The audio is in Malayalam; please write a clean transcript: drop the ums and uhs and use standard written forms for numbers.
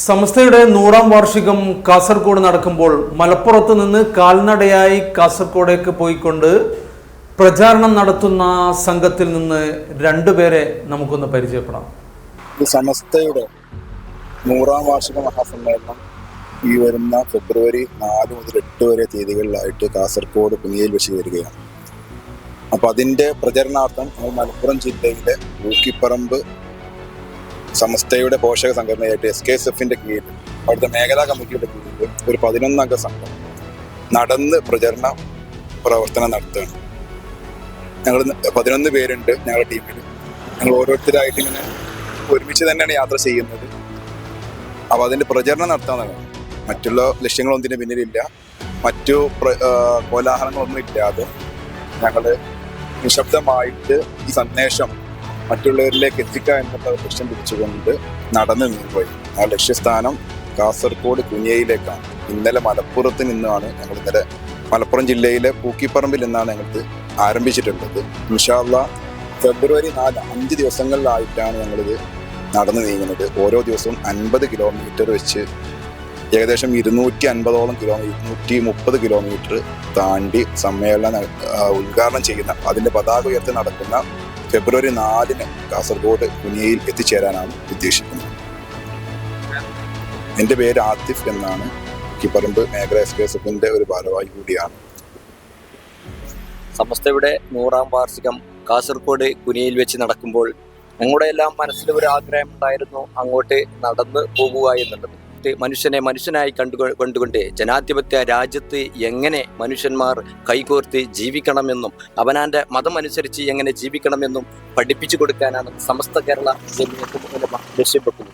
സമസ്തയുടെ 100-ാം വാർഷികം കാസർഗോഡ് നടക്കുമ്പോൾ മലപ്പുറത്ത് നിന്ന് കാൽനടയായി കാസർഗോഡേക്ക് പോയിക്കൊണ്ട് പ്രചാരണം നടത്തുന്ന സംഘത്തിൽ നിന്ന് രണ്ടുപേരെ നമുക്കൊന്ന് പരിചയപ്പെടാം. സമസ്തയുടെ 100-ാം വാർഷിക മഹാസമ്മേളനം ഈ വരുന്ന ഫെബ്രുവരി 4 മുതൽ 8 വരെ തീയതികളിലായിട്ട് കാസർഗോഡ് കുനിയയിൽ വെച്ച് വരികയാണ്. അപ്പോൾ അതിൻ്റെ പ്രചരണാർത്ഥം മലപ്പുറം ജില്ലയിലെ ഊക്കിപ്പറമ്പ് സമസ്തയുടെ പോഷക സംഘടനയായിട്ട് SKSF-ന്റെ കീഴിൽ അവിടുത്തെ മേഖലാ കമ്മിറ്റിയുടെ കീഴിൽ ഒരു 11-അംഗ സംഘം നടന്ന് പ്രചരണ പ്രവർത്തനം നടത്തുകയാണ്. ഞങ്ങൾ 11 പേരുണ്ട് ഞങ്ങളുടെ ടീമിൽ. ഞങ്ങൾ ഓരോരുത്തരായിട്ട് ഇങ്ങനെ ഒരുമിച്ച് തന്നെയാണ് യാത്ര ചെയ്യുന്നത്. അപ്പോൾ അതിൻ്റെ പ്രചരണം നടത്താനാണ്. മറ്റുള്ള ലക്ഷ്യങ്ങളൊന്നും ഇതിന് പിന്നിലില്ല. മറ്റു കോലാഹലങ്ങളൊന്നും ഇല്ലാതെ ഞങ്ങൾ നിശബ്ദമായിട്ട് ഈ സന്ദേശം മറ്റുള്ളവരിലേക്ക് എത്തിക്കുക എന്നുള്ള ലക്ഷ്യം പിടിച്ചുകൊണ്ട് നടന്നു നീങ്ങുകയും ആ ലക്ഷ്യസ്ഥാനം കാസർഗോഡ് കുനിയയിലേക്കാണ്. ഇന്നലെ മലപ്പുറത്ത് നിന്നാണ് ഞങ്ങൾ ഇന്നലെ മലപ്പുറം ജില്ലയിലെ പൂക്കിപ്പറമ്പിൽ നിന്നാണ് ഞങ്ങൾക്ക് ആരംഭിച്ചിട്ടുള്ളത്. ഇൻഷാ അല്ലാഹ് ഫെബ്രുവരി 4 5 ദിവസങ്ങളിലായിട്ടാണ് ഞങ്ങളിത് നടന്നു നീങ്ങുന്നത്. ഓരോ ദിവസവും 50 കിലോമീറ്റർ വെച്ച് ഏകദേശം 250ഓളം കിലോമീറ്റർ 230 കിലോമീറ്റർ താണ്ടി സമ്മേളനം ഉദ്ഘാടനം ചെയ്യുന്ന അതിൻ്റെ പതാക ഉയർത്തി നടക്കുന്ന ഫെബ്രുവരി 4 കാസർഗോഡ് കുനിയയിൽ എത്തിച്ചേരാനാണ് ഉദ്ദേശിക്കുന്നത്. എൻ്റെ പേര് ആത്തിഫ് എന്നാണ്. കിപ്പറമ്പ് മേഖല SKSF-ന്റെ ഒരു ഭാരവാഹി കൂടിയാണ്. സമസ്തയുടെ 100-ാം വാർഷികം കാസർഗോഡ് കുനിയയിൽ വെച്ച് നടക്കുമ്പോൾ ഞങ്ങളുടെ എല്ലാം മനസ്സിൽ ഒരു ആഗ്രഹം ഉണ്ടായിരുന്നു, അങ്ങോട്ട് നടന്നു പോകുക എന്നുള്ളത്. മനുഷ്യനെ മനുഷ്യനായി കണ്ടുകൊണ്ട് ജനാധിപത്യ രാജ്യത്ത് എങ്ങനെ മനുഷ്യന്മാർ കൈകോർത്ത് ജീവിക്കണമെന്നും അവനാൻ്റെ മതമനുസരിച്ച് എങ്ങനെ ജീവിക്കണമെന്നും പഠിപ്പിച്ചു കൊടുക്കാനാണ് സമസ്ത കേരള ജമിയത്തുൽ ഉലമ ലക്ഷ്യപ്പെട്ടത്.